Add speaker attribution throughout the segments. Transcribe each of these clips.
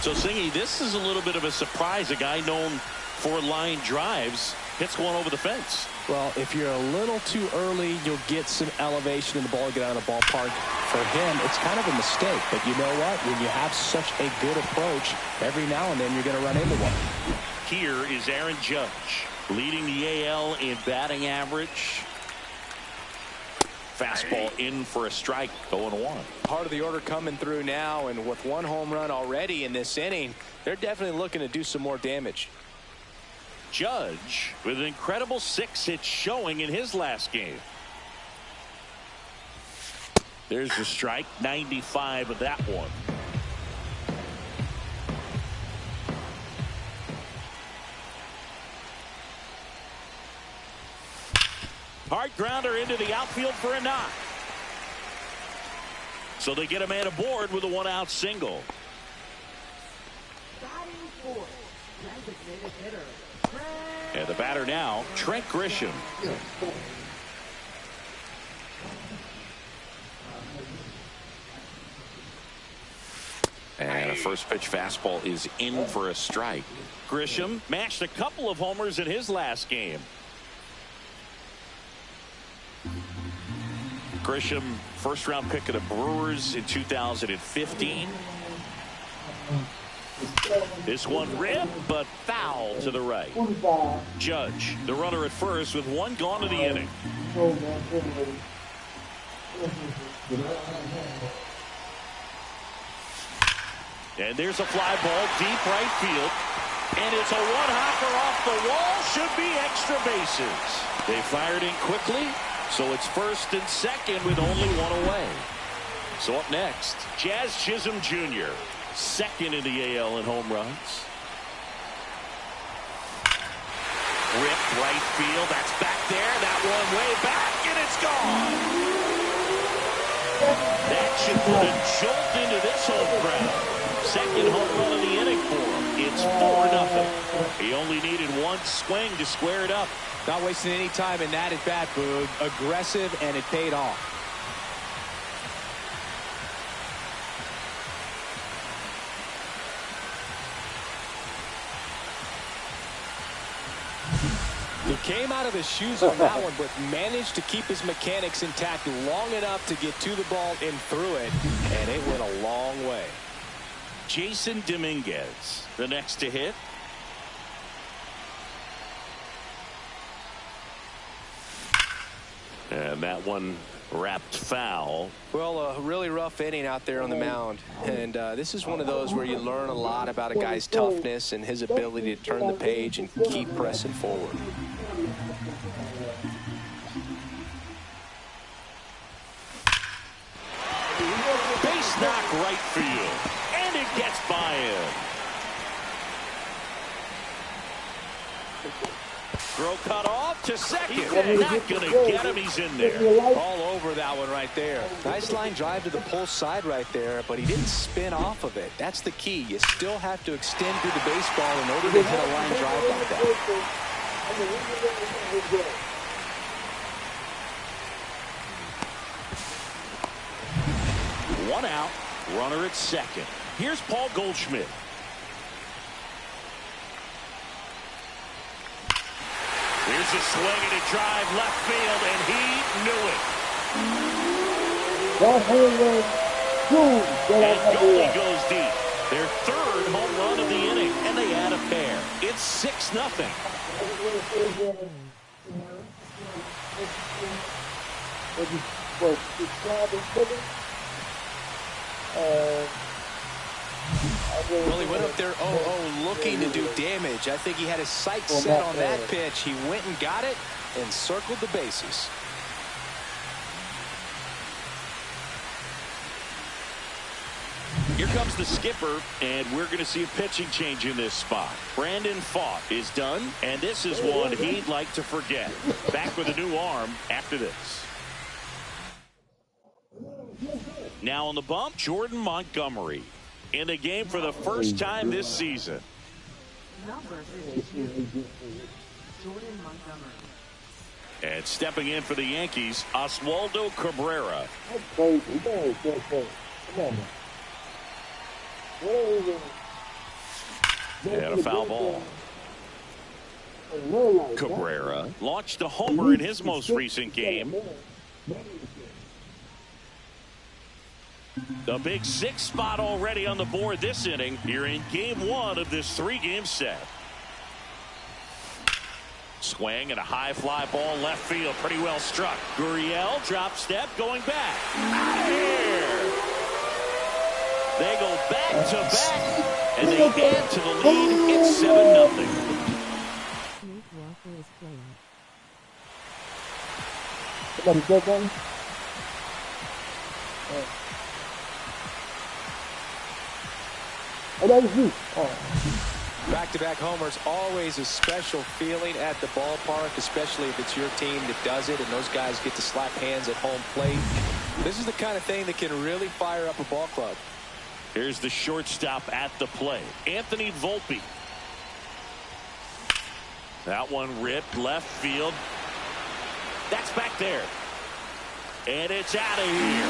Speaker 1: So, Singy, this is a little bit of a surprise. A guy known for line drives hits one over the fence.
Speaker 2: Well, if you're a little too early, you'll get some elevation in the ball, get out of the ballpark. For him, it's kind of a mistake. But you know what? When you have such a good approach, every now and then you're going to run into one.
Speaker 1: Here is Aaron Judge, leading the AL in batting average. Fastball in for a strike, 0-1.
Speaker 2: Part of the order coming through now, and with one home run already in this inning, they're definitely looking to do some more damage.
Speaker 1: Judge with an incredible 6 hits showing in his last game. There's the strike, 95 of that one. Hard grounder into the outfield for a knock. So they get a man aboard with a 1-out single. And the batter now, Trent Grisham. And a first pitch fastball is in for a strike. Grisham matched a couple of homers in his last game. Grisham, first round pick of the Brewers in 2015. This one ripped, but foul to the right. Judge, the runner at first with one gone in the inning. And there's a fly ball deep right field. And it's a one-hopper off the wall. Should be extra bases. They fired in quickly, so it's first and second with only one away. So up next, Jazz Chisholm Jr., second in the AL in home runs. Ripped right field. That's back there. That one way back, and it's gone. That should put a jolt into this home crowd. Second home run of the inning for him. It's 4-0. He only needed one swing to square it up.
Speaker 2: Not wasting any time in that at bat, Boog. Aggressive, and it paid off. He came out of his shoes on that one, but managed to keep his mechanics intact long enough to get to the ball and through it, and it went a long way.
Speaker 1: Jason Dominguez, the next to hit. And that one wrapped foul.
Speaker 2: Well, a really rough inning out there on the mound. And this is one of those where you learn a lot about a guy's toughness and his ability to turn the page and keep pressing forward.
Speaker 1: Base knock right field. And it gets by him. Throw cut off to second. Not going to get him. He's in there.
Speaker 2: All over that one right there. Nice line drive to the pull side right there, but he didn't spin off of it. That's the key. You still have to extend through the baseball in order to hit a line drive like that.
Speaker 1: One out. Runner at second. Here's Paul Goldschmidt. Here's a swing and a drive left field, and he knew it. And Goldie goes deep. Their third home run of the inning, and they add a pair. It's 6-0.
Speaker 2: Well, he went up there 0-0 looking to do damage. I think he had his sights set on that pitch. He went and got it and circled the bases.
Speaker 1: Here comes the skipper, and we're going to see a pitching change in this spot. Brandon Pfaadt is done, and this is one he'd like to forget. Back with a new arm after this. Now on the bump, Jordan Montgomery in the game for the first time this season. And stepping in for the Yankees, Oswaldo Cabrera. And a foul ball. Cabrera launched a homer in his most recent game. The big 6 spot already on the board this inning. Here in game 1 of this 3-game set. Swing and a high fly ball left field. Pretty well struck. Gurriel drop step going back. Out of here. They go back to back and they add to the lead. It's 7-0.
Speaker 2: Back-to-back homers, always a special feeling at the ballpark, especially if it's your team that does it and those guys get to slap hands at home plate. This is the kind of thing that can really fire up a ball club.
Speaker 1: Here's the shortstop at the plate, Anthony Volpe. That one ripped left field. That's back there. And it's out of here.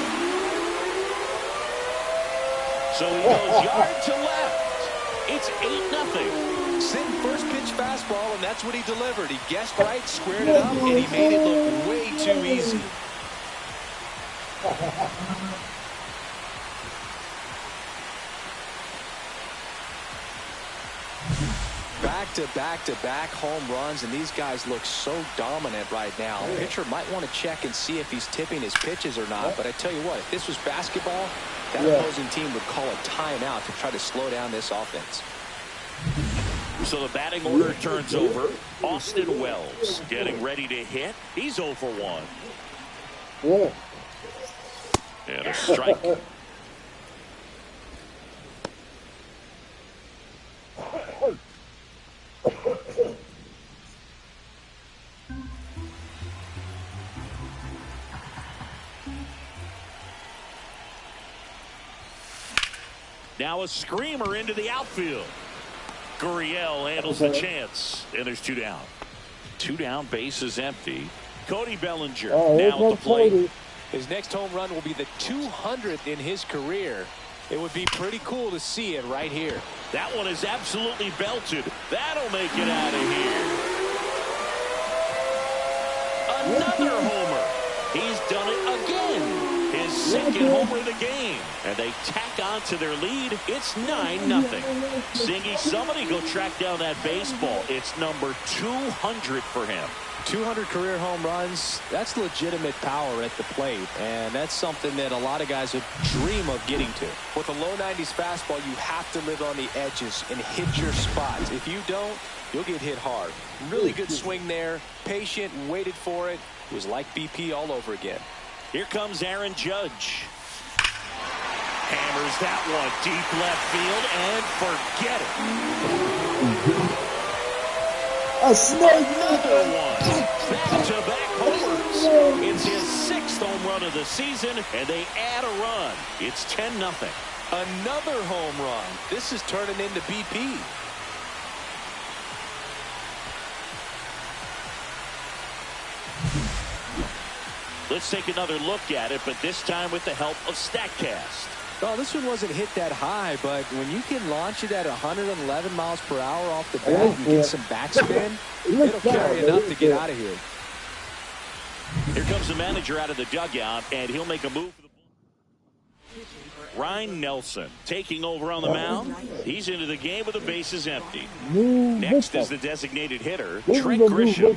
Speaker 1: So he goes yard to left. It's 8-0.
Speaker 2: Sitting first pitch fastball, and that's what he delivered. He guessed right, squared it up, and he made it look way too easy. Back-to-back home runs, and these guys look so dominant right now. The pitcher might want to check and see if he's tipping his pitches or not, but I tell you what, if this was basketball, that opposing team would call a timeout to try to slow down this offense.
Speaker 1: So the batting order turns over. Austin Wells getting ready to hit. He's 0 for 1. And a strike. Now a screamer into the outfield. Gurriel handles the chance, and there's 2 down. 2 down, base is empty. Cody Bellinger now at the plate.
Speaker 2: His next home run will be the 200th in his career. It would be pretty cool to see it right here.
Speaker 1: That one is absolutely belted. That'll make it out of here. Another homer. He's done it again. His 2nd homer of the game. And they tack on to their lead. It's 9-0. Singy, somebody go track down that baseball. It's number 200 for him.
Speaker 2: 200 career home runs, that's legitimate power at the plate, and that's something that a lot of guys would dream of getting to. With a low 90s fastball, you have to live on the edges and hit your spots. If you don't, you'll get hit hard. Really good swing there, patient, waited for it. It was like BP all over again.
Speaker 1: Here comes Aaron Judge. Hammers that one deep left field and forget it.
Speaker 3: A snake.
Speaker 1: Another one. Back-to-back homers. It's his 6th home run of the season, and they add a run. It's 10-0.
Speaker 2: Another home run. This is turning into BP.
Speaker 1: Let's take another look at it, but this time with the help of StatCast.
Speaker 2: Well, this one wasn't hit that high, but when you can launch it at 111 miles per hour off the bat and get some backspin, it'll carry enough to get out of here.
Speaker 1: Here comes the manager out of the dugout, and he'll make a move for the bull. Ryan Nelson taking over on the mound. He's into the game with the bases empty. Next is the designated hitter, Trent Grisham.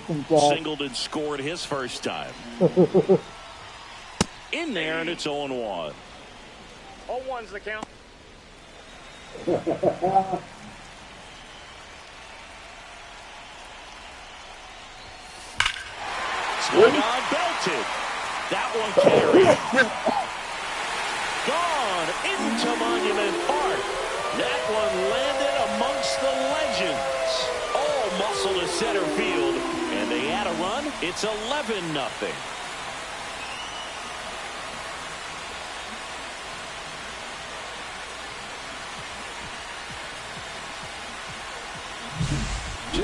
Speaker 1: Singled and scored his first time. In there, and it's 0-1.
Speaker 4: 0-1's the count.
Speaker 1: Swung on, belted. That one carried. Gone into Monument Park. That one landed amongst the legends. All muscle to center field, and they add a run. It's 11-0.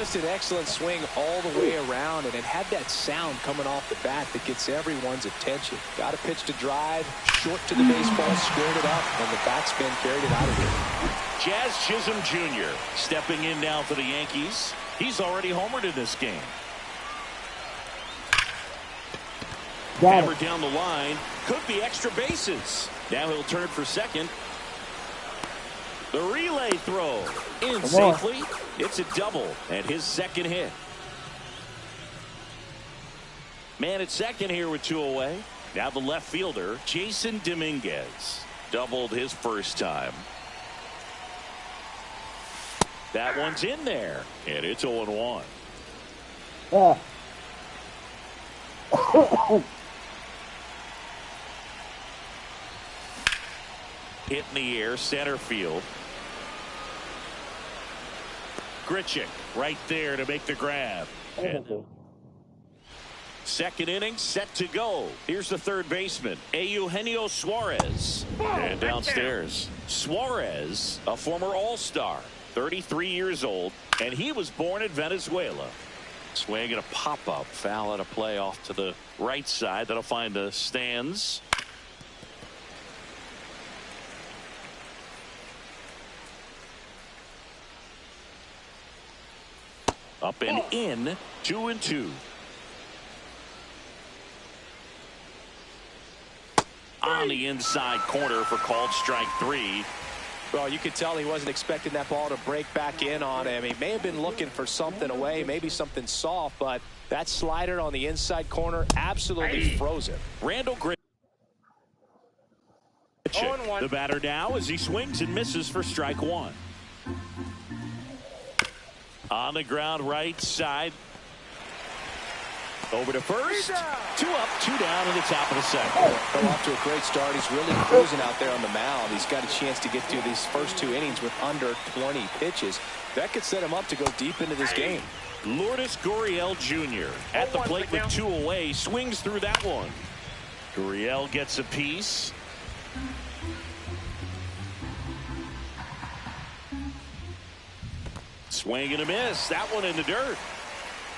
Speaker 2: Just an excellent swing all the way around, and it had that sound coming off the bat that gets everyone's attention. Got a pitch to drive, short to the baseball, squared it up, and the backspin carried it out of here.
Speaker 1: Jazz Chisholm Jr. stepping in now for the Yankees. He's already homered in this game. Hammered down the line. Could be extra bases. Now he'll turn for second. The relay throw in safely. It's a double and his second hit. Man at second here with 2 away. Now the left fielder, Jason Dominguez, doubled his first time. That one's in there, and it's 0-1. Hit in the air, center field. Grichuk right there to make the grab. And second inning set to go. Here's the third baseman, Eugenio Suarez. And downstairs, Suarez, a former All-Star, 33 years old, and he was born in Venezuela. Swing and a pop-up, foul at a play off to the right side. That'll find the stands. Up and in, 2-2. On the inside corner for called strike 3.
Speaker 2: Well, you could tell he wasn't expecting that ball to break back in on him. He may have been looking for something away, maybe something soft, but that slider on the inside corner absolutely froze him.
Speaker 1: Randall Grichuk, the batter now as he swings and misses for strike 1. On the ground right side. Over to first. 2 up, 2 down in the top of the second.
Speaker 2: Well, off to a great start. He's really cruising out there on the mound. He's got a chance to get through these first 2 innings with under 20 pitches. That could set him up to go deep into this game.
Speaker 1: Lourdes Gurriel Jr. at the plate with 2 away. Swings through that one. Gurriel gets a piece. Swing and a miss. That one in the dirt.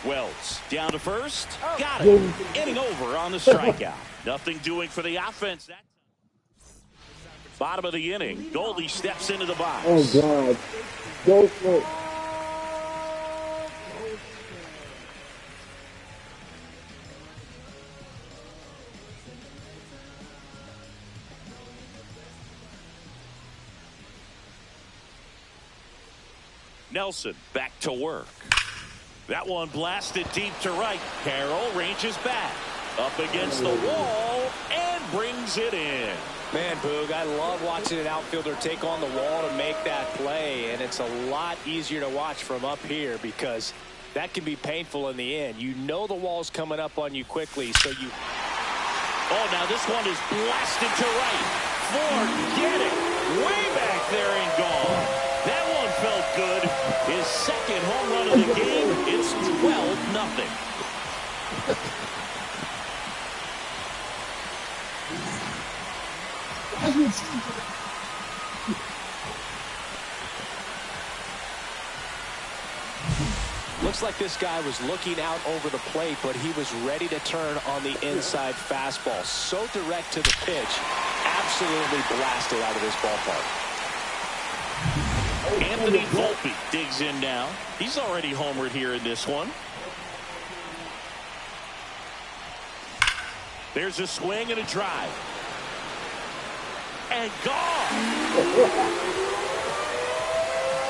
Speaker 1: Wells down to first. Got it. Inning over on the strikeout. Nothing doing for the offense. That bottom of the inning. Goldie steps into the box.
Speaker 3: Oh, God. Go for it.
Speaker 1: Nelson back to work. That one blasted deep to right. Carroll ranges back. Up against the wall and brings it in.
Speaker 2: Man, Boog, I love watching an outfielder take on the wall to make that play, and it's a lot easier to watch from up here because that can be painful in the end. You know the wall's coming up on you quickly, so you...
Speaker 1: Oh, now this one is blasted to right. Forget it. Way back there and gone. That one felt good. His second home run of the game. It's 12-0.
Speaker 2: Looks like this guy was looking out over the plate, but he was ready to turn on the inside fastball. So direct to the pitch. Absolutely blasted out of this ballpark.
Speaker 1: Anthony Volpe digs in now. He's already homered here in this one. There's a swing and a drive. And gone.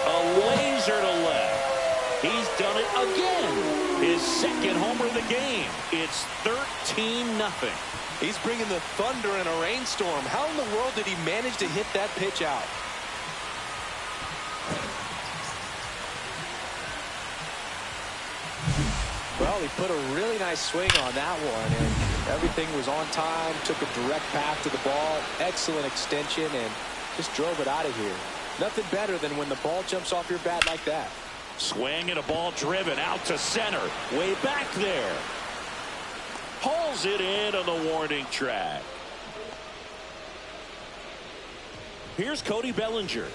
Speaker 1: A laser to left. He's done it again. His second homer of the game. It's 13-0.
Speaker 2: He's bringing the thunder in a rainstorm. How in the world did he manage to hit that pitch out? Well, he put a really nice swing on that one, and everything was on time, took a direct path to the ball, excellent extension, and just drove it out of here. Nothing better than when the ball jumps off your bat like that.
Speaker 1: Swing and a ball driven out to center, way back there. Pulls it in on the warning track. Here's Cody Bellinger.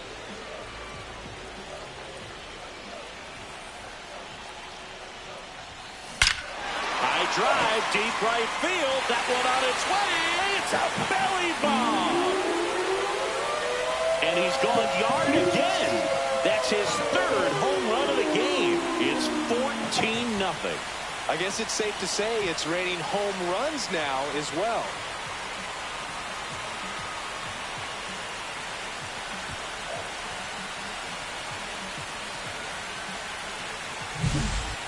Speaker 1: drive, deep right field. That one on its way. It's a belly bomb. And he's gone yard again. That's his third home run of the game. It's 14-0.
Speaker 2: I guess it's safe to say it's raining home runs now as well.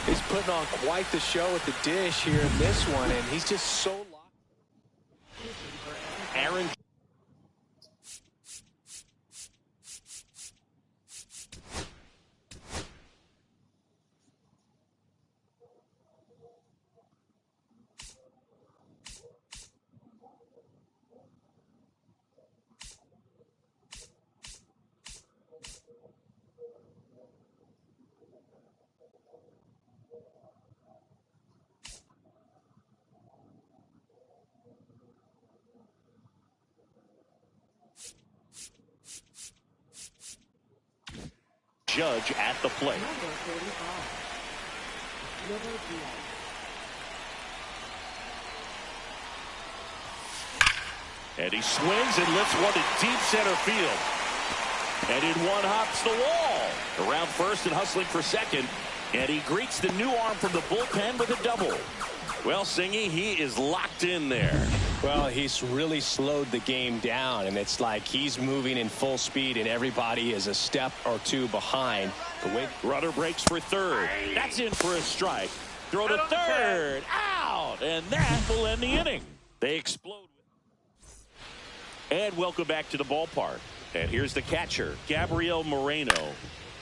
Speaker 2: He's putting on quite the show at the dish here in this one, and he's just so locked.
Speaker 1: Aaron. Judge at the plate. And he swings and lifts one to deep center field. And in one hops the wall. Around first and hustling for second. And he greets the new arm from the bullpen with a double. Well, Singy, he is locked in there.
Speaker 2: Well, he's really slowed the game down, and it's like he's moving in full speed, and everybody is a step or two behind.
Speaker 1: Runner breaks for third. That's in for a strike. Throw to third. Out. And that will end the inning. They explode. And welcome back to the ballpark. And here's the catcher, Gabriel Moreno.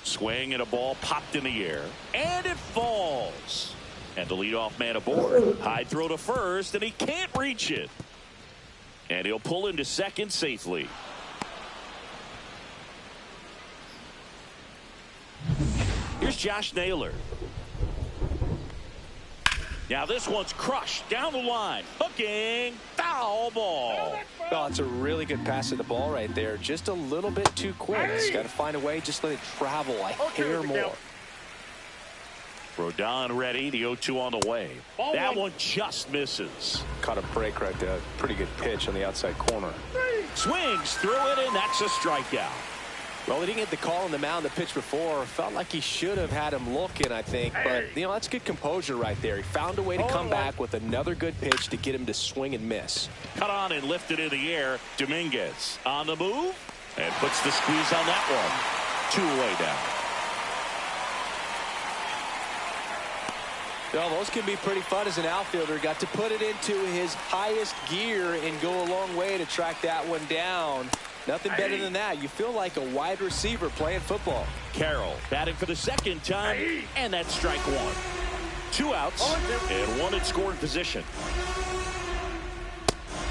Speaker 1: Swing and a ball popped in the air. And it falls. And the leadoff man aboard. High throw to first, and he can't reach it. And he'll pull into second safely. Here's Josh Naylor. Now this one's crushed down the line. Hooking. Foul ball.
Speaker 2: Well, it's a really good pass of the ball right there. Just a little bit too quick. He's got to find a way. Just let it travel a hair more.
Speaker 1: Rodon ready. The 0-2 on the way. That one just misses.
Speaker 2: Caught a break right there. Pretty good pitch on the outside corner.
Speaker 1: Swings through it, and that's a strikeout.
Speaker 2: Well, he didn't get the call on the mound the pitch before. Felt like he should have had him looking, I think. But, you know, that's good composure right there. He found a way to come back with another good pitch to get him to swing and miss.
Speaker 1: Cut on and lifted in the air. Dominguez on the move and puts the squeeze on that one. 2 away now.
Speaker 2: Well, those can be pretty fun as an outfielder. Got to put it into his highest gear and go a long way to track that one down. Nothing better than that. You feel like a wide receiver playing football.
Speaker 1: Carroll batting for the second time, and that's strike one. 2 outs and 1 in scoring position.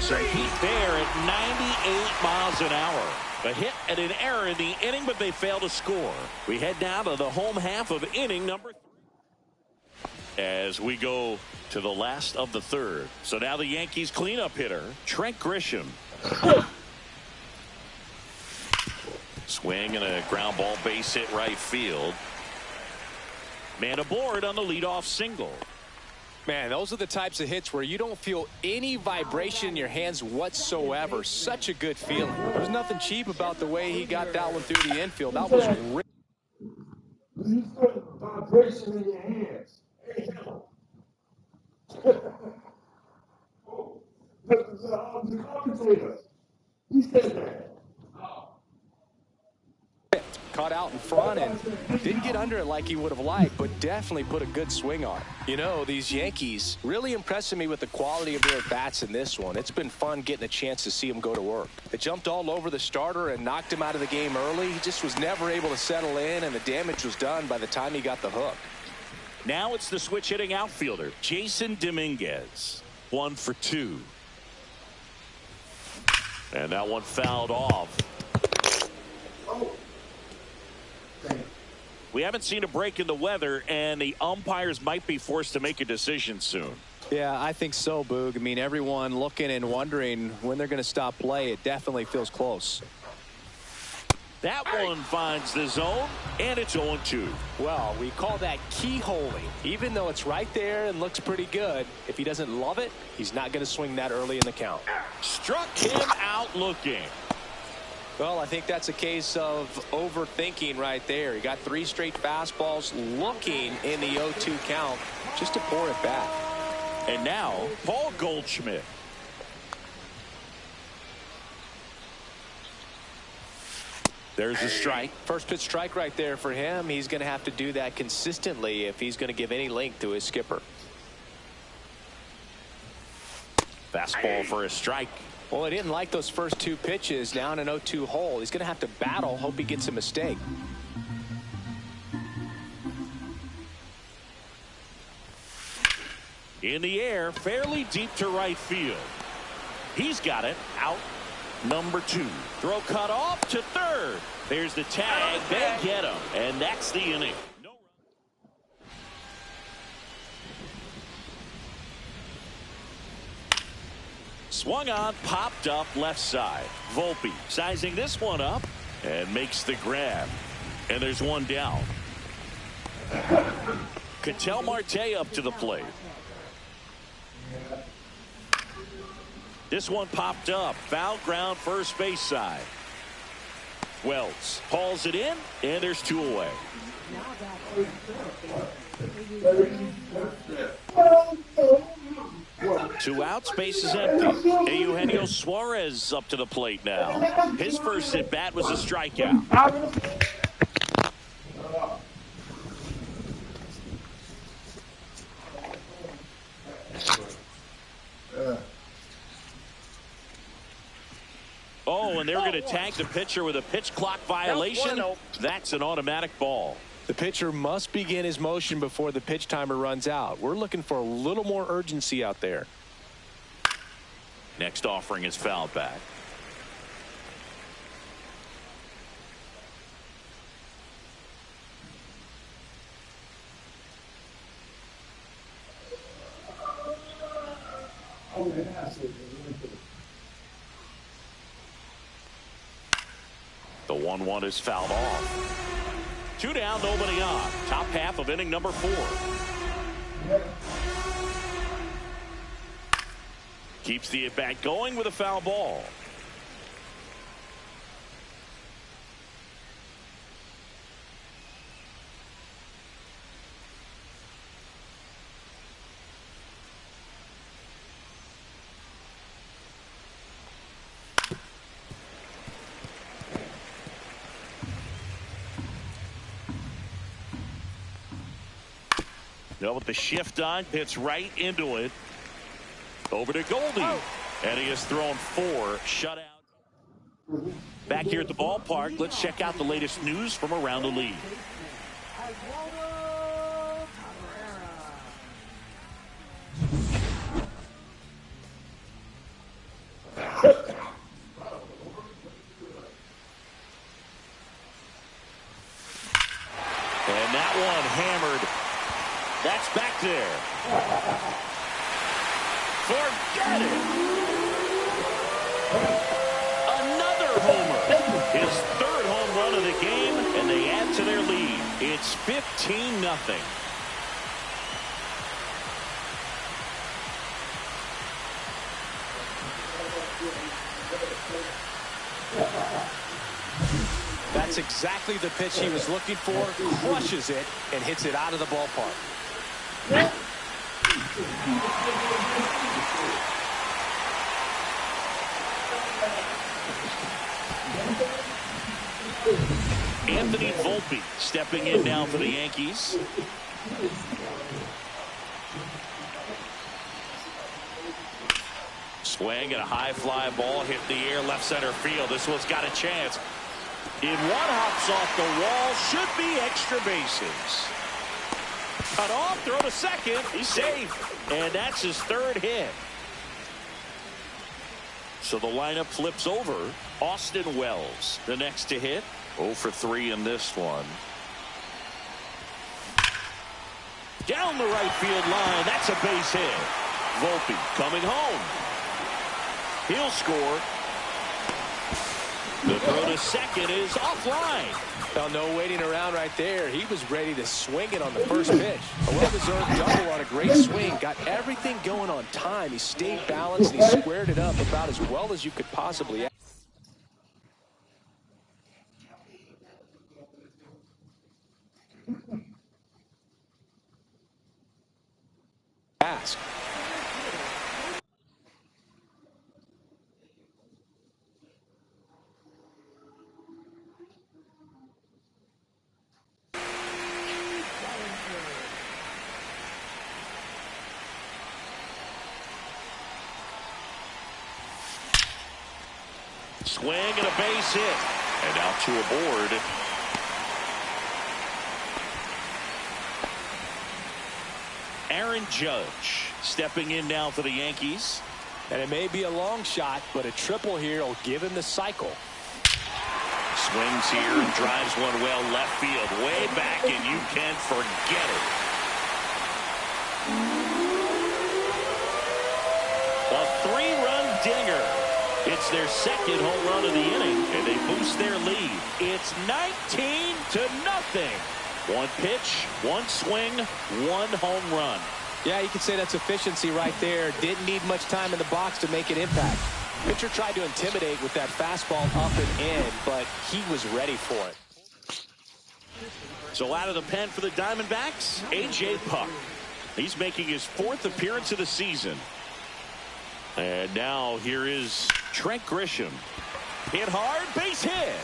Speaker 1: Some heat there at 98 miles an hour. A hit and an error in the inning, but they fail to score. We head down to the home half of inning number 3. As we go to the last of the third. So now the Yankees cleanup hitter, Trent Grisham. Swing and a ground ball base hit right field. Man aboard on the leadoff single.
Speaker 2: Man, those are the types of hits where you don't feel any vibration in your hands whatsoever. Such a good feeling. There's nothing cheap about the way he got that one through the infield. That was great.
Speaker 3: You feel vibration in your hands. The commentator, he said that.
Speaker 2: Caught out in front and didn't get under it like he would have liked, but definitely put a good swing on it. You know, these Yankees really impressing me with the quality of their bats in this one. It's been fun getting a chance to see them go to work. They jumped all over the starter and knocked him out of the game early. He just was never able to settle in, and the damage was done by the time he got the hook.
Speaker 1: Now it's the switch hitting outfielder, Jason Dominguez. 1 for 2. And that one fouled off. We haven't seen a break in the weather, and the umpires might be forced to make a decision soon.
Speaker 2: Yeah, I think so, Boog. I mean, everyone looking and wondering when they're going to stop play. It definitely feels close.
Speaker 1: That one finds the zone, and it's 0-2.
Speaker 2: Well, we call that keyholing. Even though it's right there and looks pretty good, if he doesn't love it, he's not going to swing that early in the count.
Speaker 1: Struck him out looking.
Speaker 2: Well, I think that's a case of overthinking right there. He got 3 straight fastballs looking in the 0-2 count just to pour it back.
Speaker 1: And now, Paul Goldschmidt. There's a strike.
Speaker 2: First pitch strike right there for him. He's going to have to do that consistently if he's going to give any length to his skipper.
Speaker 1: Fastball for a strike.
Speaker 2: Well, he didn't like those first 2 pitches down an 0-2 hole. He's going to have to battle, hope he gets a mistake.
Speaker 1: In the air, fairly deep to right field. He's got it. Out number 2. Throw cut off to third. There's the tag. They get him. And that's the inning. No run. Swung on, popped up left side. Volpe sizing this one up and makes the grab. And there's one down. Ketel Marte up to the plate. This one popped up. Foul ground, first base side. Wells hauls it in, and there's 2 away. 2 outs, base is empty. Eugenio Suarez up to the plate now. His first at bat was a strikeout. Oh, and they're going to tag the pitcher with a pitch clock violation. That's an automatic ball.
Speaker 2: The pitcher must begin his motion before the pitch timer runs out. We're looking for a little more urgency out there.
Speaker 1: Next offering is fouled back. The 1-1 is fouled off. 2 down, nobody on. Top half of inning number 4. Keeps the at-bat going with a foul ball. Now with the shift on, hits right into it. Over to Goldie. And he has thrown 4 shutout. Back here at the ballpark, let's check out the latest news from around the league. And that one hammered. That's back there. Forget it. Another homer. His 3rd home run of the game, and they add to their lead. It's 15-0.
Speaker 2: That's exactly the pitch he was looking for. Crushes it and hits it out of the ballpark.
Speaker 1: Anthony Volpe stepping in now for the Yankees. Swing and a high fly ball hit the air left center field. This one's got a chance. In one hops off the wall, should be extra bases. Cut off, throw to second. He's safe. And that's his 3rd hit. So the lineup flips over. Austin Wells, the next to hit. 0 for 3 in this one. Down the right field line. That's a base hit. Volpe coming home. He'll score. The throw to second is offline.
Speaker 2: Well, no waiting around right there. He was ready to swing it on the first pitch. A well-deserved double on a great swing. Got everything going on time. He stayed balanced, and he squared it up about as well as you could possibly ask.
Speaker 1: Swing and a base hit. And now two aboard. Aaron Judge stepping in now for the Yankees.
Speaker 2: And it may be a long shot, but a triple here will give him the cycle.
Speaker 1: Swings here and drives one well left field. Way back, and you can forget it. A three-run dinger. It's their second home run of the inning, and they boost their lead. It's 19-0. One pitch, one swing, one home run.
Speaker 2: Yeah, you could say that's efficiency right there. Didn't need much time in the box to make an impact. Pitcher tried to intimidate with that fastball up and in, but he was ready for it.
Speaker 1: So out of the pen for the Diamondbacks, A.J. Puck. He's making his fourth appearance of the season. And now here is Trent Grisham. Hit hard, base hit.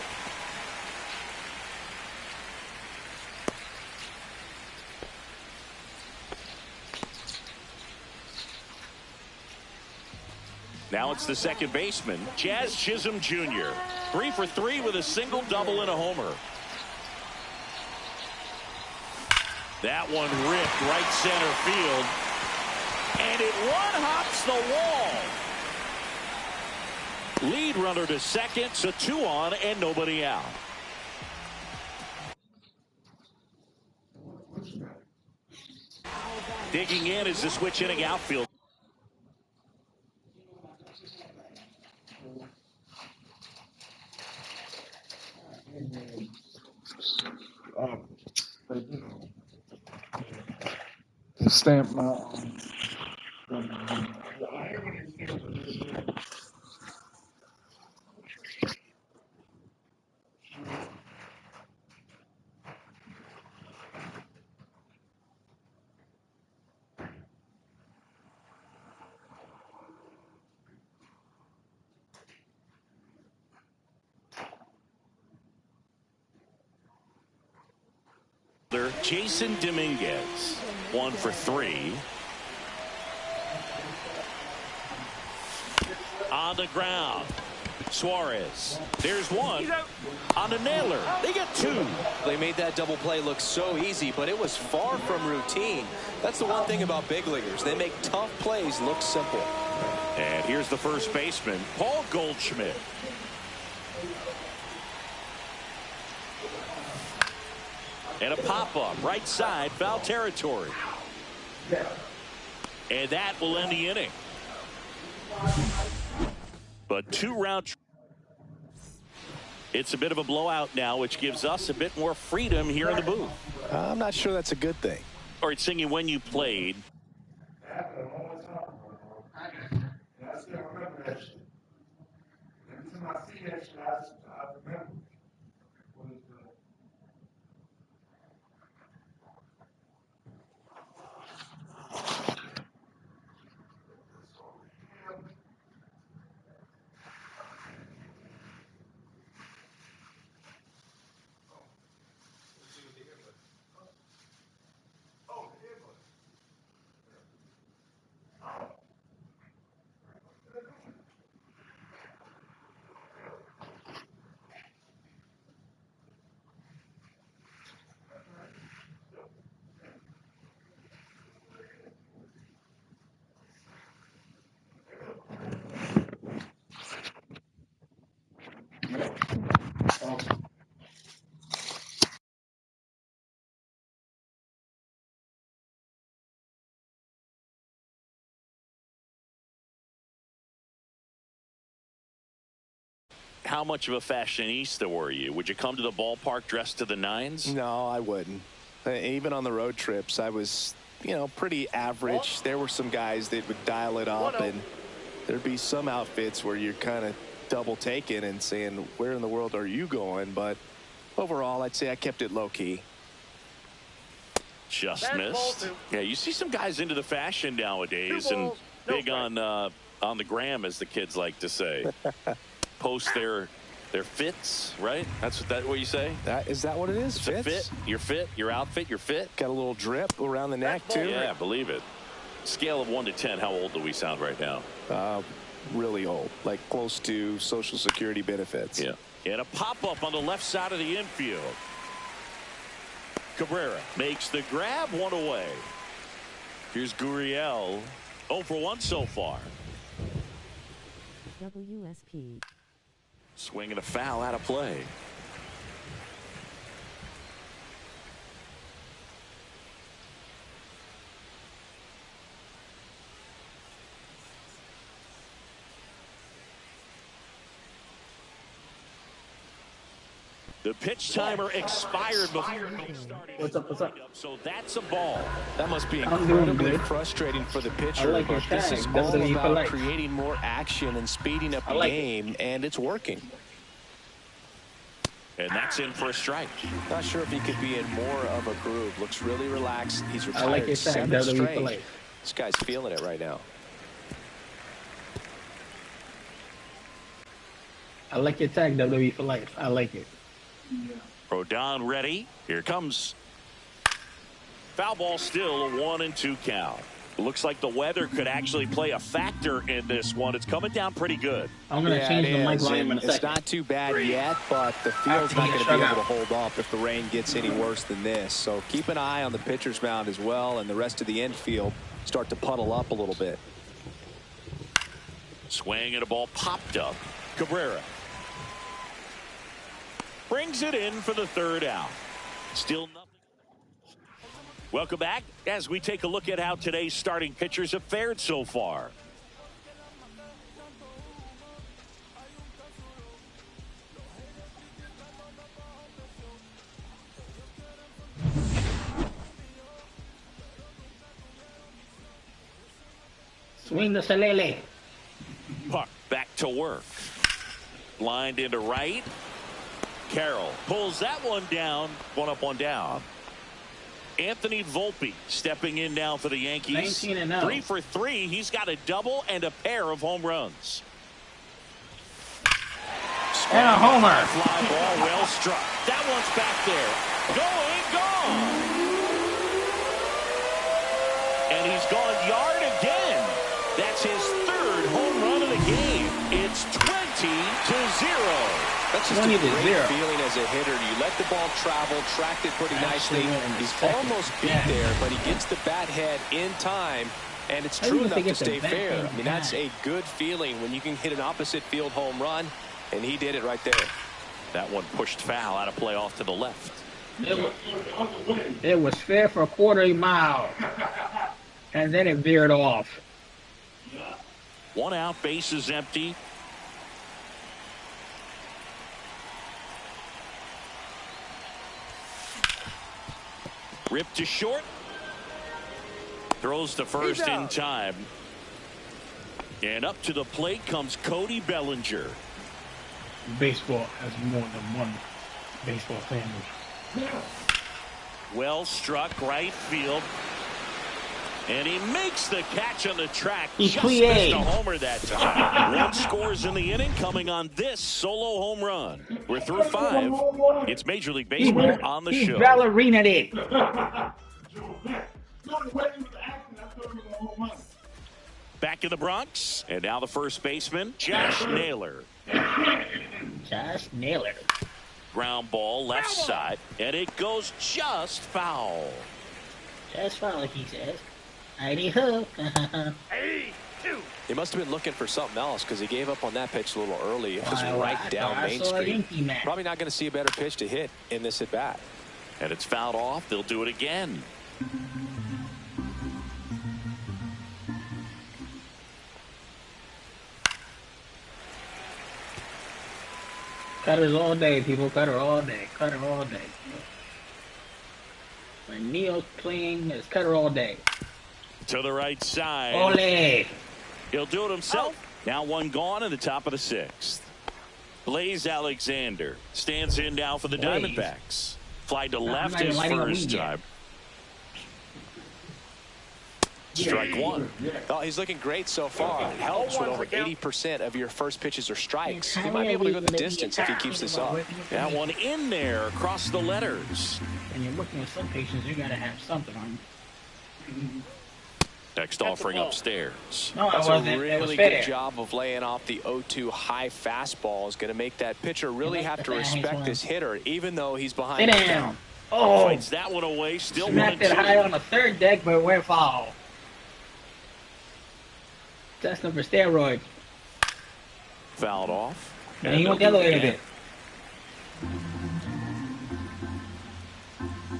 Speaker 1: Now it's the second baseman, Jazz Chisholm Jr. 3 for 3 with a single, double, and a homer. That one ripped right center field. And it one-hops the wall. Lead runner to second, so 2 on and nobody out. Digging in is the switch inning outfield.
Speaker 3: Stamp my
Speaker 1: Jason Dominguez, 1 for 3. On the ground, Suarez. There's one on the nailer. They get 2.
Speaker 2: They made that double play look so easy, but it was far from routine. That's the one thing about big leaguers. They make tough plays look simple.
Speaker 1: And here's the first baseman, Paul Goldschmidt. And a pop-up, right side, foul territory. And that will end the inning. But 2-round. It's a bit of a blowout now, which gives us a bit more freedom here in the booth.
Speaker 2: I'm not sure that's a good thing.
Speaker 1: All right, singing When You Played. how much of a fashionista were you? Would you come to the ballpark dressed to the nines?
Speaker 2: No, I wouldn't. Even on the road trips, I was, pretty average. There were some guys that would dial it up, and there'd be some outfits where you're kind of double taking and saying, where in the world are you going? But overall, I'd say I kept it low key.
Speaker 1: Just missed. Yeah, you see some guys into the fashion nowadays and big on the gram, as the kids like to say. Post their fits, right? That's what you say?
Speaker 2: Is that what it is?
Speaker 1: It's a fit, your fit, your outfit, your fit.
Speaker 2: Got a little drip around the neck too.
Speaker 1: Yeah, believe it. Scale of 1 to 10, how old do we sound right now?
Speaker 2: Really old, like close to Social Security benefits.
Speaker 1: Yeah. And a pop-up on the left side of the infield. Cabrera makes the grab, one away. Here's Gurriel. 0 for 1 so far.
Speaker 5: WSP.
Speaker 1: Swing and a foul out of play. The pitch timer expired before he started.
Speaker 3: What's up?
Speaker 1: So that's a ball.
Speaker 2: That must be
Speaker 3: I'm doing
Speaker 2: incredibly
Speaker 3: good.
Speaker 2: frustrating for the pitcher.
Speaker 3: I like your
Speaker 2: but this
Speaker 3: tag.
Speaker 2: is
Speaker 3: That's
Speaker 2: all
Speaker 3: what you
Speaker 2: about
Speaker 3: like.
Speaker 2: creating more action and speeding up the
Speaker 3: like it.
Speaker 2: game, and it's working.
Speaker 1: And that's in for a strike.
Speaker 2: Not sure if he could be in more of a groove. Looks really relaxed. He's
Speaker 3: I
Speaker 2: retired
Speaker 3: like your tag.
Speaker 2: 7
Speaker 3: WWE for
Speaker 2: straight.
Speaker 3: life.
Speaker 2: This guy's feeling it right now.
Speaker 3: I like your tag, WWE for life. I like it.
Speaker 1: Rodon ready. Here comes. Foul ball, still a 1-2 count. Looks like the weather could actually play a factor in this one. It's coming down pretty good.
Speaker 3: I'm going to change the mic volume in a
Speaker 2: It's
Speaker 3: second.
Speaker 2: not too bad yet, but the field's not going to be able to hold up if the rain gets any worse than this. So keep an eye on the pitcher's mound as well, and the rest of the infield start to puddle up a little bit.
Speaker 1: Swing and a ball popped up. Cabrera brings it in for the third out. Still nothing. Welcome back as we take a look at how today's starting pitchers have fared so far.
Speaker 3: Swing the Salele.
Speaker 1: Puck back to work. Lined into right. Carroll pulls that one down. 1 up, 1 down. Anthony Volpe stepping in now for the Yankees.
Speaker 3: 19-0.
Speaker 1: 3 for 3. He's got a double and a pair of home runs.
Speaker 3: And a homer.
Speaker 1: Fly ball well struck. That one's back there. Gone. And he's gone yard again. That's his 3rd home run of the game. It's 20-0.
Speaker 2: That's just a great feeling as a hitter. You let the ball travel, tracked it pretty nicely. He's almost beat there, but he gets the bat head in time, and it's true enough to stay fair. I mean, that's a good feeling when you can hit an opposite field home run, and he did it right there.
Speaker 1: That one pushed foul out of play off to the left.
Speaker 3: It was fair for a quarter mile, and then it veered off.
Speaker 1: 1 out, bases empty. Ripped to short. Throws to first in time. And up to the plate comes Cody Bellinger.
Speaker 3: Baseball has more than one baseball family.
Speaker 1: Well struck right field. And he makes the catch on the track. Just missed a homer that time. 1 scores in the inning, coming on this solo home run. We're through 5. It's Major League Baseball on the show.
Speaker 3: He ballerinaed it.
Speaker 1: Back in the Bronx, and now the first baseman, Josh Naylor.
Speaker 3: Josh Naylor.
Speaker 1: Ground ball left side, and it goes just foul.
Speaker 3: Just foul, he says. Heidi ho.
Speaker 2: He must have been looking for something else because he gave up on that pitch a little early. It was right down Main Street. Probably not going to see a better pitch to hit in this at bat.
Speaker 1: And it's fouled off. They'll do it again.
Speaker 3: Cutters all day, people. Cutter all day. Cutter all day. When Neo's playing, it's cutter all day.
Speaker 1: To the right side.
Speaker 3: Ole!
Speaker 1: He'll do it himself. Now one gone in the top of the 6th. Blaze Alexander stands in now for the Diamondbacks. Fly to left his first time. Strike one.
Speaker 2: Oh, he's looking great so far. It helps when over 80% of your first pitches are strikes. He might be able to go the distance if he keeps this up.
Speaker 1: That one in there across the letters.
Speaker 3: When you're working with some patients, you gotta have something on you.
Speaker 1: Next offering upstairs.
Speaker 3: No,
Speaker 2: That's
Speaker 3: it wasn't.
Speaker 2: a really good job of laying off the 0-2 high fastball. Is going to make that pitcher really have to respect this hitter, even though he's behind.
Speaker 3: Sit down. Oh,
Speaker 1: Fights that one away. Still
Speaker 3: smacked it high on the third deck, but it went foul. Testing for steroid.
Speaker 1: Fouled off.
Speaker 3: And he went the other way a bit.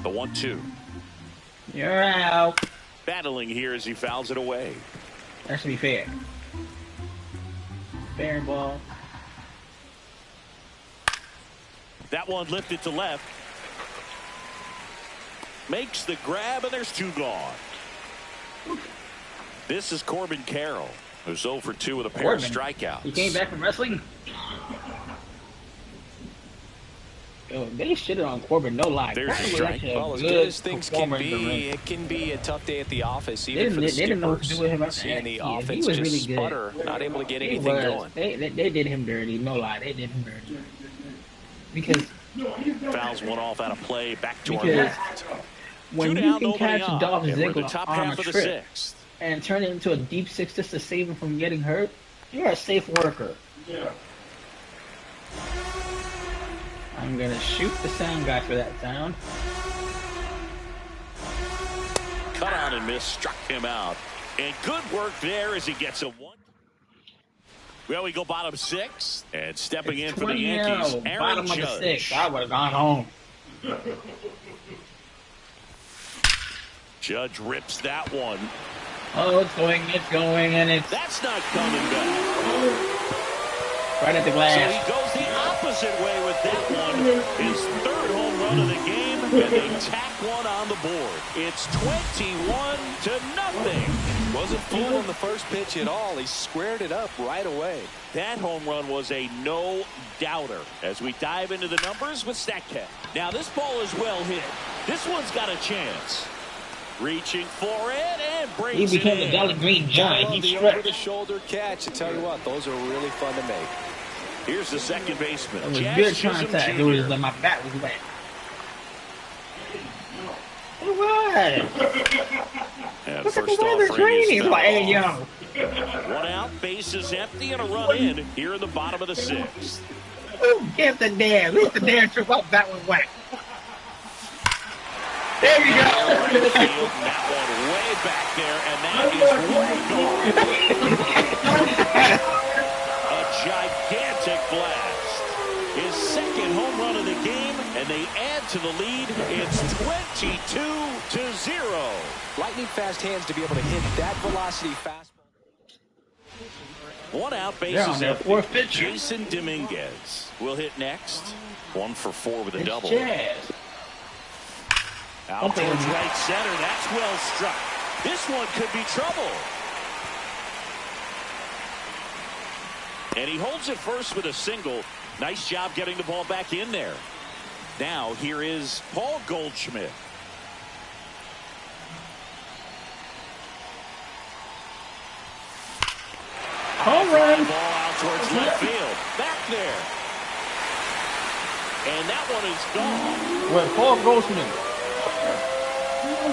Speaker 1: The 1-2.
Speaker 3: You're out.
Speaker 1: Battling here as he fouls it away.
Speaker 3: That should be fair. Fair ball.
Speaker 1: That one lifted to left. Makes the grab, and there's 2 gone. This is Corbin Carroll, who's 0 for 2 with a pair of strikeouts.
Speaker 3: He came back from wrestling. Yo, they shitted on Corbin, no lie.
Speaker 1: There's a strike.
Speaker 2: Well, as good as things can be, it can be a tough day at the office, even for the
Speaker 3: they didn't know what to do with him.
Speaker 2: Seeing the offense
Speaker 3: he was
Speaker 2: just
Speaker 3: really good.
Speaker 2: sputter, not able to get anything going.
Speaker 3: They did him dirty, no lie. They did him dirty. Because
Speaker 1: fouls one off out of play, back to our
Speaker 3: because
Speaker 1: left.
Speaker 3: when you can catch Dolph Ziggler
Speaker 1: top
Speaker 3: on
Speaker 1: half
Speaker 3: a
Speaker 1: of the
Speaker 3: trip
Speaker 1: 6th.
Speaker 3: and turn it into a deep 6 just to save him from getting hurt, you're a safe worker.
Speaker 5: Yeah.
Speaker 3: I'm gonna shoot the sound guy for that sound.
Speaker 1: Cut on and miss, struck him out. And good work there as he gets a 1. Well, we go bottom 6. And stepping in for the Yankees, Aaron
Speaker 3: bottom
Speaker 1: Judge.
Speaker 3: of the 6th. I would have gone home.
Speaker 1: Judge rips that one.
Speaker 3: Oh, it's going, and it's
Speaker 1: That's not coming back.
Speaker 3: right at the
Speaker 1: So
Speaker 3: glass.
Speaker 1: he goes the opposite way with that one. His 3rd home run of the game, and they tack one on the board. It's 21-0.
Speaker 2: Wasn't full on the first pitch at all. He squared it up right away.
Speaker 1: That home run was a no-doubter. As we dive into the numbers with Snak. Now this ball is well hit. This one's got a chance. Reaching for it and breaks
Speaker 3: He became
Speaker 1: it
Speaker 3: a
Speaker 1: in.
Speaker 3: Dollar Green Giant. He
Speaker 2: The
Speaker 3: stretched.
Speaker 2: over-the-shoulder catch. I tell you what, those are really fun to make.
Speaker 1: Here's the second baseman.
Speaker 3: It was
Speaker 1: Jazz
Speaker 3: good
Speaker 1: Chisholm
Speaker 3: contact.
Speaker 1: Jr.
Speaker 3: It was my bat was wet. It was.
Speaker 1: And
Speaker 3: Look at
Speaker 1: first
Speaker 3: the weather
Speaker 1: offering
Speaker 3: training.
Speaker 1: is
Speaker 3: It's like, hey,
Speaker 1: fouled
Speaker 3: yo.
Speaker 1: off. One out, base is empty, and a run in here in the bottom of the 6th.
Speaker 3: Who gives a damn? At least the damn trip up that was wet. There you
Speaker 1: Right
Speaker 3: go.
Speaker 1: field, that one way back there, and that is way gone. A gigantic blast. His 2nd home run of the game, and they add to the lead. It's 22-0.
Speaker 2: Lightning fast hands to be able to hit that velocity fastball.
Speaker 1: One out,
Speaker 3: They're on
Speaker 1: bases
Speaker 3: their
Speaker 1: empty.
Speaker 3: 4th pitch.
Speaker 1: Jason Dominguez will hit next. 1 for 4 with a
Speaker 3: It's
Speaker 1: double.
Speaker 3: Jazz.
Speaker 1: Out towards right center. That's well struck. This one could be trouble. And he holds it first with a single. Nice job getting the ball back in there. Now here is Paul Goldschmidt.
Speaker 3: Home run.
Speaker 1: Ball out towards left field. Back there. And that one is gone.
Speaker 3: With Paul Grossman.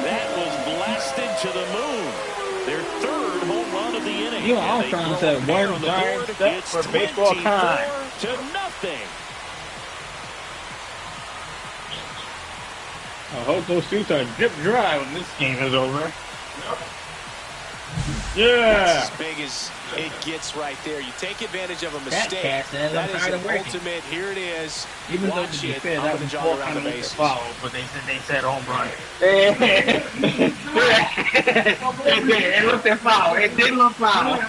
Speaker 1: That was blasted to the moon. Their 3rd home run of the inning.
Speaker 3: You know, I was
Speaker 1: And they
Speaker 3: trying to
Speaker 1: throw
Speaker 3: say
Speaker 1: a pair
Speaker 3: one
Speaker 1: on the
Speaker 3: giant
Speaker 1: board.
Speaker 3: step
Speaker 1: It's
Speaker 3: for baseball time.
Speaker 1: 24-0.
Speaker 3: I hope those suits are drip dry when this game is over. Yeah.
Speaker 2: As big as it gets right there. You take advantage of a
Speaker 3: That
Speaker 2: mistake.
Speaker 3: cat says,
Speaker 2: That
Speaker 3: I'm
Speaker 2: is
Speaker 3: tired
Speaker 2: an
Speaker 3: of working.
Speaker 2: ultimate. Here it is.
Speaker 3: Even though to
Speaker 2: Watch
Speaker 3: be
Speaker 2: it.
Speaker 3: fair,
Speaker 2: I'm
Speaker 3: that
Speaker 2: going
Speaker 3: was
Speaker 2: to jog
Speaker 3: ball
Speaker 2: around
Speaker 3: kind
Speaker 2: the
Speaker 3: of
Speaker 2: bases.
Speaker 3: follow, but they said home run. It looked at foul. It did look foul.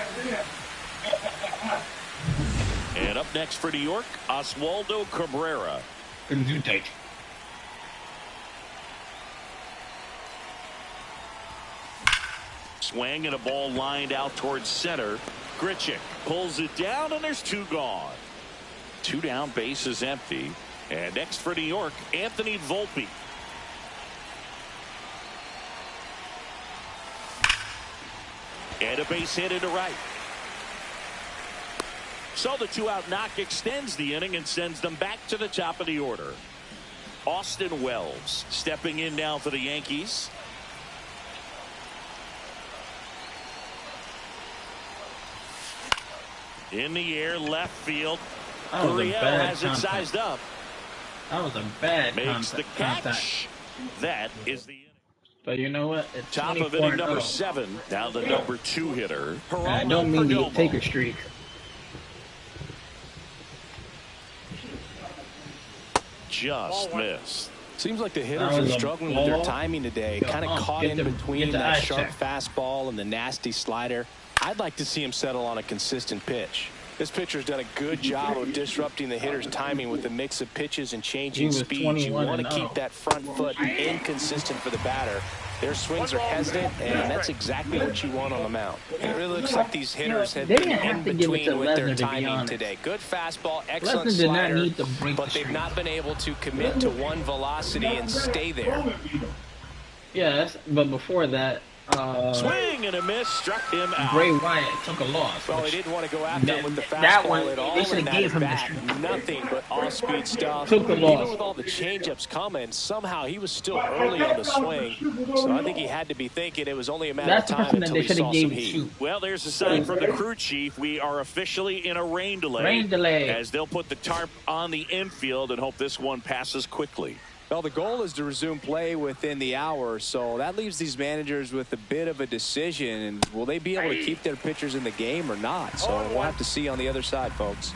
Speaker 1: And up next for New York, Oswaldo Cabrera.
Speaker 3: Gesundheit.
Speaker 1: Swing and a ball lined out towards center. Grichuk pulls it down, and there's 2 gone. 2 down, base is empty. And next for New York, Anthony Volpe. And a base hit into right. So the 2-out knock extends the inning and sends them back to the top of the order. Austin Wells stepping in now for the Yankees. In the air, left field. Gurriel has it sized up.
Speaker 3: That was a bad
Speaker 1: Makes the catch. That is the inning.
Speaker 3: But you know what? It's
Speaker 1: top of inning number 7. Now the number 2 hitter.
Speaker 3: I don't mean to take a streak.
Speaker 1: Just missed.
Speaker 2: Seems like the hitters are struggling with their timing today. Kind of caught in between that sharp fastball and the nasty slider. I'd like to see him settle on a consistent pitch. This pitcher's done a good job of disrupting the hitter's timing with a mix of pitches and changing speeds. You want to keep that front foot inconsistent for the batter. Their swings are hesitant, and that's exactly what you want on the mound. It really looks like these hitters have been in between with their timing today. Good fastball, excellent slider, but they've not been able to commit to one velocity and stay there.
Speaker 3: Yes, but before that,
Speaker 1: swing and a miss, struck him out.
Speaker 3: Bray Wyatt took a loss.
Speaker 2: Well, he didn't want to go after him with the fastball at all.
Speaker 3: They should have gave him
Speaker 2: the nothing but off-speed stuff.
Speaker 3: Took the loss.
Speaker 2: Even with all the changeups coming, somehow he was still early on the swing. So I think he had to be thinking it was only a matter of time until he saw some heat.
Speaker 1: Well, there's a sign from the crew chief. We are officially in a rain delay.
Speaker 3: Rain delay.
Speaker 1: As they'll put the tarp on the infield and hope this one passes quickly.
Speaker 2: Well, the goal is to resume play within the hour, so that leaves these managers with a bit of a decision. And will they be able to keep their pitchers in the game or not? So we'll have to see on the other side, folks.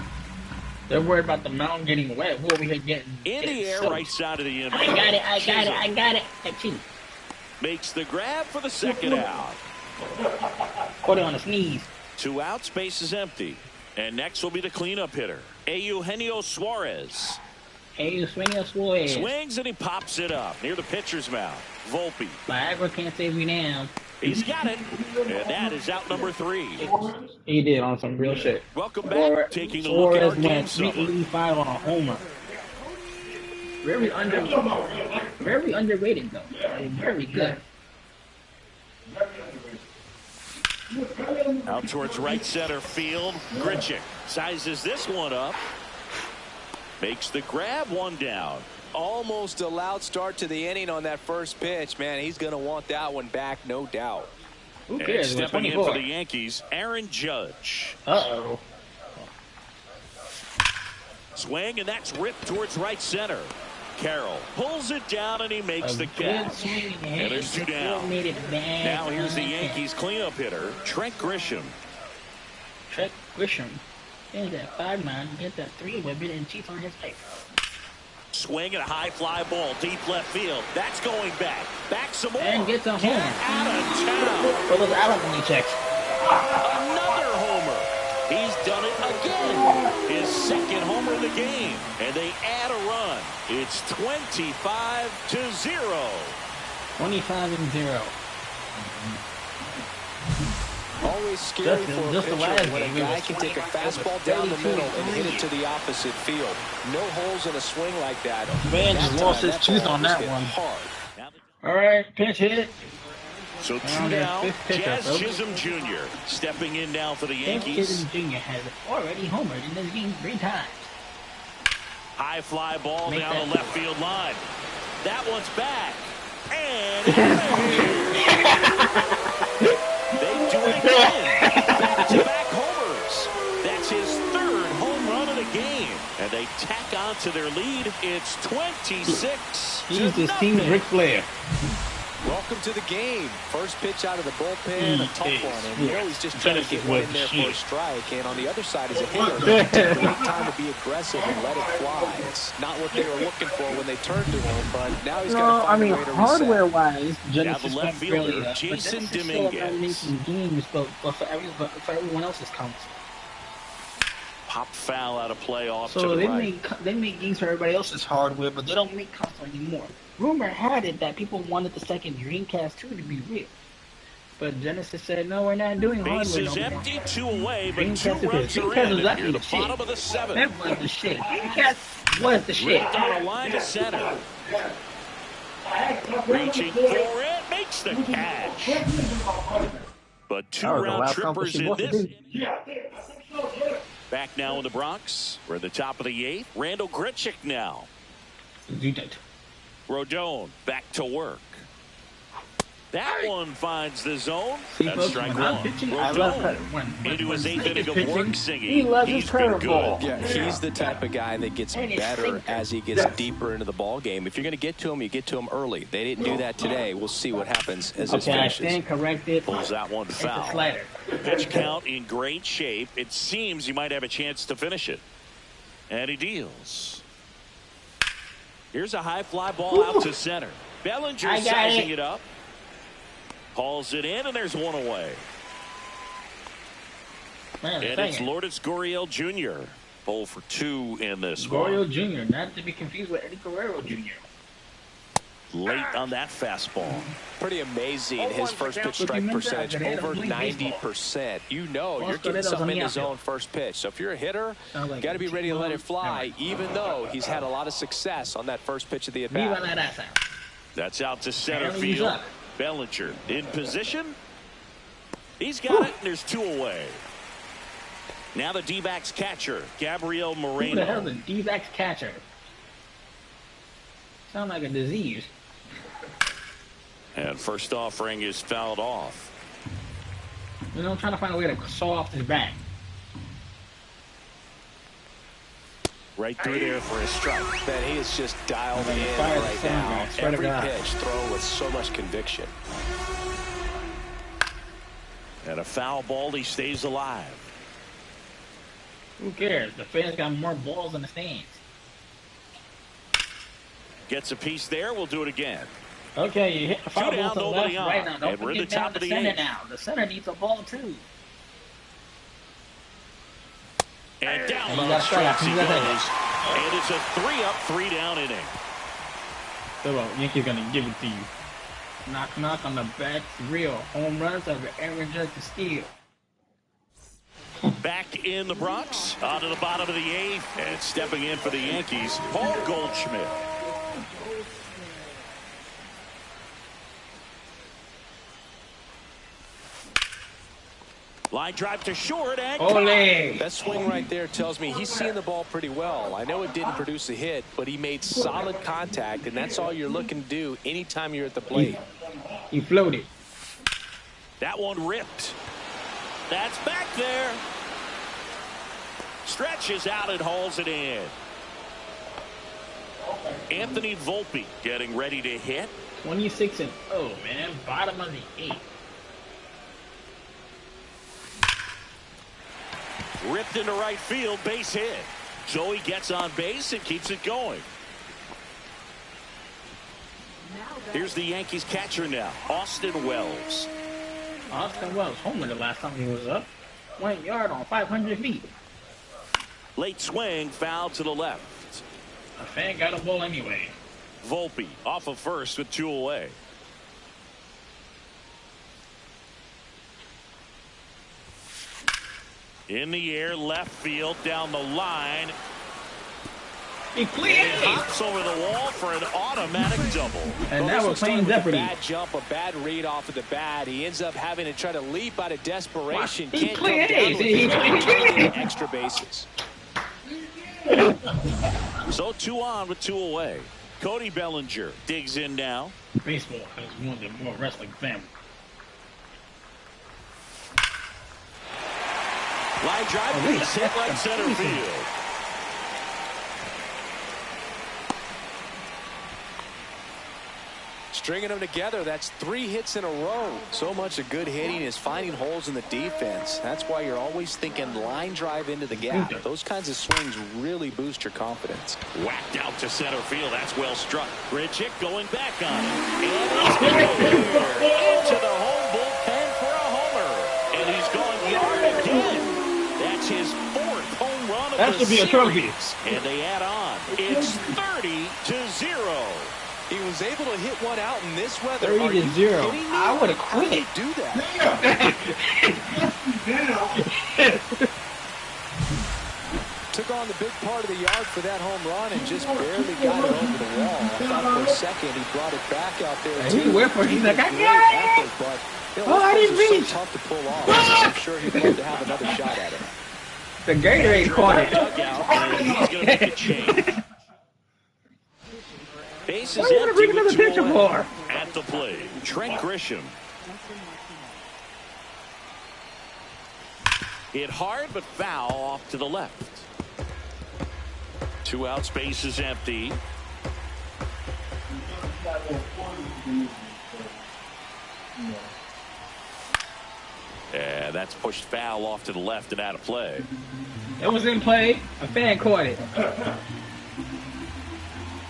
Speaker 3: They're worried about the mound getting wet. We're over here getting
Speaker 1: in the air, right side of the infield.
Speaker 3: I got it.
Speaker 1: Makes the grab for the second out.
Speaker 3: Put it on his knees.
Speaker 1: 2 outs, base is empty. And next will be the cleanup hitter, Eugenio Suarez. Swings and he pops it up near the pitcher's mouth. Volpe.
Speaker 3: Viagra can't save me now.
Speaker 1: He's got it. And that is out number 3.
Speaker 3: He did on some real shit.
Speaker 1: Welcome back. Taking a look at our game summary.
Speaker 3: 385 on a homer. Very underrated though. Very good.
Speaker 1: Out towards right center field. Grichuk sizes this one up. Makes the grab, 1 down.
Speaker 2: Almost a loud start to the inning on that first pitch. Man, he's going to want that one back, no doubt.
Speaker 3: Who cares?
Speaker 1: And stepping in for the Yankees, Aaron Judge.
Speaker 3: Uh-oh.
Speaker 1: Swing, and that's ripped towards right center. Carroll pulls it down, and he makes the catch. And there's 2 down. Now here's the Yankees cleanup hitter, Trent Grisham.
Speaker 3: There's that 5-9, get that 3 with it, and cheats on his face.
Speaker 1: Swing and a high fly ball, deep left field. That's going back. Back some more.
Speaker 3: And gets a home.
Speaker 1: Out of town.
Speaker 3: For those alimony checks.
Speaker 1: Another homer. He's done it again. His 2nd homer of the game. And they add a run. It's 25-0.
Speaker 3: 25-0.
Speaker 2: Always scary for a pitcher when a guy can take a fastball down the middle and hit it to the opposite field. No holes in a swing like that.
Speaker 3: Man just lost his tooth on that one. All right, pinch hit.
Speaker 1: So 2 down. Jazz Chisholm Jr. stepping in now for the Yankees.
Speaker 3: Chisholm Jr. has already homered in this game 3 times.
Speaker 1: High fly ball down the left field line. That one's back. And they do it again. Back-to-back homers. That's his 3rd home run of the game. And they tack on to their lead. It's 26.
Speaker 3: He's his team's Ric Flair.
Speaker 2: Welcome to the game. First pitch out of the bullpen, a tough one. And you know he's just trying to get one in there for a strike. And on the other side is a hitter. Take the right time to be aggressive and let it fly. It's not what they were looking for when they turned to him, but now he's got to find a way to reset.
Speaker 3: Hardware-wise, Genesis
Speaker 1: the left fielder, Jason Dominguez.
Speaker 3: Games for everyone else's counts.
Speaker 1: Pop foul out of play off to
Speaker 3: So
Speaker 1: the
Speaker 3: they
Speaker 1: right.
Speaker 3: make games for everybody else's hardware, but they don't make consoles anymore. Rumor had it that people wanted the second Dreamcast 2 to be real. But Genesis said, no, we're not doing
Speaker 1: Base
Speaker 3: hardware
Speaker 1: is
Speaker 3: no more.
Speaker 1: empty, 2 away, but
Speaker 3: Dreamcast
Speaker 1: 2
Speaker 3: is
Speaker 1: runs
Speaker 3: good.
Speaker 1: are
Speaker 3: Dreamcast
Speaker 1: in.
Speaker 3: was
Speaker 1: Near
Speaker 3: actually
Speaker 1: the
Speaker 3: the shit.
Speaker 1: bottom of the 7th.
Speaker 3: That was the shit. Dreamcast was the shit.
Speaker 1: Ripped on a line to center. Reaching for it, makes the catch. But 2 round trippers in this. Back now in the Bronx. We're at the top of the 8th. Randall Grichuk now. Rodon back to work. That one finds the zone. That's strike one. Rodon into his 8th inning of work singing.
Speaker 3: He loves his
Speaker 1: He's been
Speaker 3: curveball.
Speaker 1: good.
Speaker 2: Yeah, he's the type of guy that gets better as he gets deeper into the ball game. If you're going to get to him, you get to him early. They didn't do that today. We'll see what happens as this
Speaker 3: Okay, I
Speaker 2: finishes.
Speaker 3: stand corrected.
Speaker 1: Pulls that one
Speaker 3: It's
Speaker 1: foul.
Speaker 3: a slider.
Speaker 1: Pitch count in great shape. It seems he might have a chance to finish it. And he deals. Here's a high fly ball out to center. Bellinger sizing it up. Hauls it in, and there's one away.
Speaker 3: Man,
Speaker 1: And it's Lourdes Gurriel Jr. 0 for 2 in this
Speaker 3: Gurriel
Speaker 1: one.
Speaker 3: Jr., not to be confused with Eddie Guerrero Jr.
Speaker 1: Late on that fastball.
Speaker 2: Pretty amazing. His first pitch strike percentage over 90%. You know you're getting something in the zone first pitch. So if you're a hitter, you got to be ready to let it fly, even though he's had a lot of success on that first pitch of the at-bat.
Speaker 1: That's out to center field. Bellinger in position. He's got it, and there's 2 away. Now the D-backs catcher, Gabriel Moreno.
Speaker 3: Who the hell is a D-backs catcher? Sound like a disease.
Speaker 1: And first offering is fouled off.
Speaker 3: You know, I'm trying to find a way to saw off this back.
Speaker 1: Right through there for a strike.
Speaker 2: Man, he is just dialed in right now. Every pitch thrown with so much conviction.
Speaker 1: And a foul ball, he stays alive.
Speaker 3: Who cares? The fans got more balls in the stands.
Speaker 1: Gets a piece there. We'll do it again.
Speaker 3: Okay, you hit the foul ball to the left, right now. Don't forget down the center now. The center needs a ball too.
Speaker 1: And down on strikes he goes. And it's a 3-up, 3-down inning.
Speaker 3: So Yankees gonna give it to you. Knock knock on the back. Real home runs of Aaron Judge to steal.
Speaker 1: Back in the Bronx, onto the bottom of the 8th, and stepping in for the Yankees, Paul Goldschmidt. Line drive to short and
Speaker 3: Ole.
Speaker 2: That swing right there tells me he's seeing the ball pretty well. I know it didn't produce a hit, but he made solid contact, and that's all you're looking to do anytime you're at the plate.
Speaker 3: He floated.
Speaker 1: That one ripped. That's back there. Stretches out and hauls it in. Anthony Volpe getting ready to hit.
Speaker 3: 26-0, man. Bottom of the 8th.
Speaker 1: Ripped into right field, base hit. Joey gets on base and keeps it going. Here's the Yankees catcher now, Austin Wells.
Speaker 3: Austin Wells homer the last time he was up. 1 yard on 500 feet.
Speaker 1: Late swing, foul to the left.
Speaker 3: A fan got a ball anyway.
Speaker 1: Volpe off of first with 2 away. In the air, left field, down the line.
Speaker 3: He cleared.
Speaker 1: Hops over the wall for an automatic double.
Speaker 3: And that was plain jeopardy.
Speaker 2: Bad jump, a bad read off of the bat. He ends up having to try to leap out of desperation.
Speaker 3: He
Speaker 2: Can't
Speaker 3: cleared.
Speaker 2: come down with
Speaker 3: He cleared.
Speaker 2: the extra bases.
Speaker 1: So 2 on with 2 away. Cody Bellinger digs in now.
Speaker 3: Baseball is one of the more wrestling family.
Speaker 1: Line drive, base hit right center field.
Speaker 2: Stringing them together, that's 3 hits in a row. So much of good hitting is finding holes in the defense. That's why you're always thinking line drive into the gap. Those kinds of swings really boost your confidence.
Speaker 1: Whacked out to center field. That's well struck. Grichuk going back on it. And he's into the home bullpen for a homer. And he's gone yard again. That's his 4th home run of
Speaker 3: That
Speaker 1: the
Speaker 3: should be a trophy.
Speaker 1: series. And they add on. It's 30-0.
Speaker 2: He was able to hit one out in this weather.
Speaker 3: 30-0. I would have
Speaker 2: How did he
Speaker 3: quit.
Speaker 2: do that? Took on the big part of the yard for that home run and just barely got it over the wall. I thought for a second he brought it back out there.
Speaker 3: And he went for it. He's like, I got it.
Speaker 2: But,
Speaker 3: I didn't
Speaker 2: so
Speaker 3: reach.
Speaker 2: tough to pull off. I'm sure he'd love to have another shot at it.
Speaker 3: The Gatorade caught it.
Speaker 1: Dugout, and he's going to make a change. Base is
Speaker 3: What are you going to bring
Speaker 1: empty
Speaker 3: another
Speaker 1: with 2
Speaker 3: pitcher
Speaker 1: away.
Speaker 3: for?
Speaker 1: At the plate, Trent Grisham. Hit hard, but foul off to the left. 2 outs, base is empty. And that's pushed foul off to the left and out of play.
Speaker 3: It was in play. A fan caught it.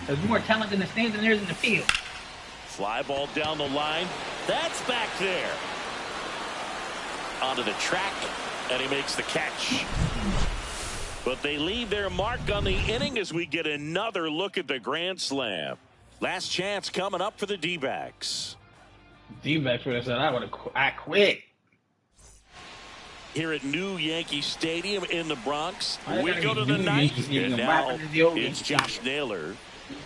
Speaker 3: There's more talent in the stands than there is in the field.
Speaker 1: Fly ball down the line. That's back there. Onto the track, and he makes the catch. But they leave their mark on the inning as we get another look at the grand slam. Last chance coming up for the D-backs.
Speaker 3: D-backs would have said, I quit.
Speaker 1: Here at New Yankee Stadium in the Bronx,
Speaker 3: I
Speaker 1: we
Speaker 3: gotta
Speaker 1: go
Speaker 3: be
Speaker 1: to the
Speaker 3: New
Speaker 1: ninth,
Speaker 3: Yankee Stadium.
Speaker 1: and
Speaker 3: Why
Speaker 1: now
Speaker 3: is the old
Speaker 1: it's
Speaker 3: Yankee
Speaker 1: Josh Naylor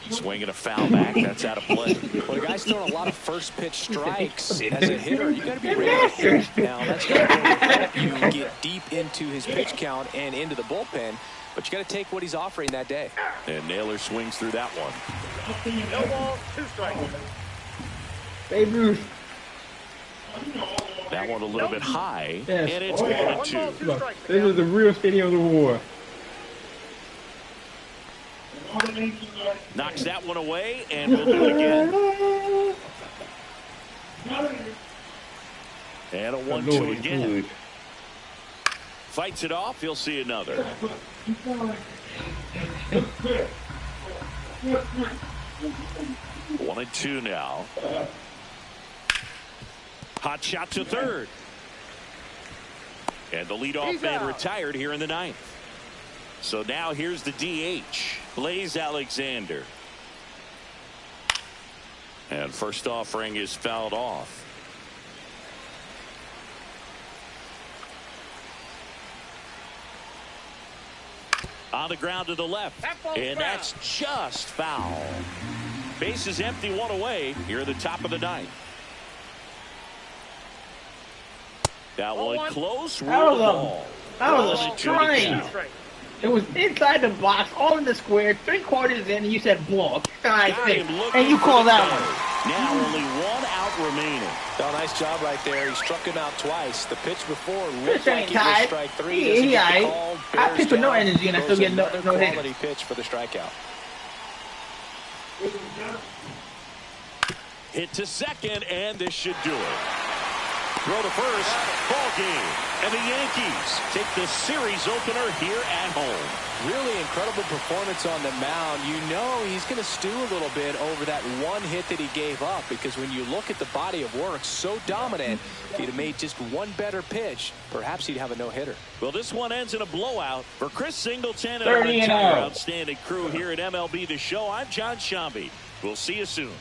Speaker 1: swinging a foul back. That's out of play.
Speaker 2: Well, the guy's throwing a lot of first pitch strikes. As a hitter, you got to be ready to hit. Now, that's going to help you get deep into his pitch count and into the bullpen, but you got to take what he's offering that day.
Speaker 1: And Naylor swings through that one.
Speaker 4: No balls, 2 strikes.
Speaker 3: Babe Ruth.
Speaker 1: That one a little bit high,
Speaker 3: Yes.
Speaker 1: and it's 1-2.
Speaker 3: Look, this is the real stadium of the war.
Speaker 1: Knocks that one away, and we'll do it again. And a 1-2 again. Fights it off. He'll see another. 1-2 now. Hot shot to third. And the leadoff man retired here in the ninth. So now here's the DH, Blaze Alexander. And first offering is fouled off. On the ground to the left. And that's just foul. Base is empty, 1 away here at the top of the ninth. That one close.
Speaker 3: That was a strike. It was inside the box, all in the square, 3/4 in, and you said ball. And you call that one.
Speaker 1: Now only 1 out remaining.
Speaker 2: Oh, nice job right there. He struck him out twice. The pitch before
Speaker 3: Pitch
Speaker 2: looked like
Speaker 3: ain't
Speaker 2: it was
Speaker 3: tied.
Speaker 2: strike 3.
Speaker 3: He aight. I pitch with no energy, and I still get no
Speaker 2: quality
Speaker 3: hit.
Speaker 2: pitch for the strikeout.
Speaker 1: Hit to second, and this should do it. Throw to first, ball game. And the Yankees take the series opener here at home.
Speaker 2: Really incredible performance on the mound. You know he's going to stew a little bit over that one hit that he gave up, because when you look at the body of work, so dominant, if he'd have made just one better pitch, perhaps he'd have a no-hitter.
Speaker 1: Well, this one ends in a blowout. For Chris Singleton and
Speaker 3: 30
Speaker 1: our
Speaker 3: and
Speaker 1: entire
Speaker 3: 0.
Speaker 1: outstanding crew here at MLB The Show, I'm John Shambi. We'll see you soon.